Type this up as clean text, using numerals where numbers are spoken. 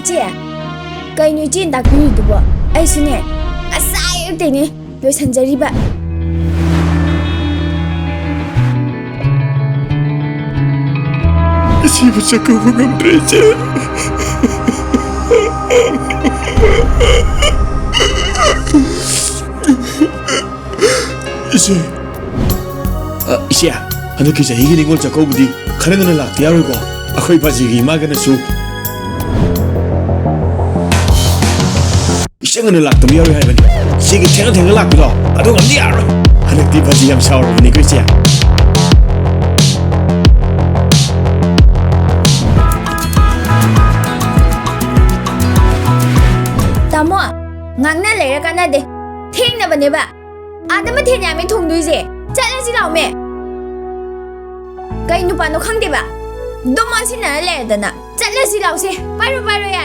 姐，该女进大闺女的不？哎，孙女，啊啥也得呢，留参加里吧。시부자 그분은 되지. 이제 하늘 기자 이기는 걸 잡고 부디 가는 걸 락 대하고 아코이 바지기 마가는 수 이상은 락 좀 여러 하면 시기 탱을 락도 아도 감지 알아 하늘 뒤 바지 양 샤워 보니 그지야 다모, 낭나 레라 가나데, 탱나 바네바. 아담마 탱냐면 통두이제, 잘라지 나오메. 가이 누파노 강대바. 너만 신나 레다나, 잘라지 나오세. 바로 바로야.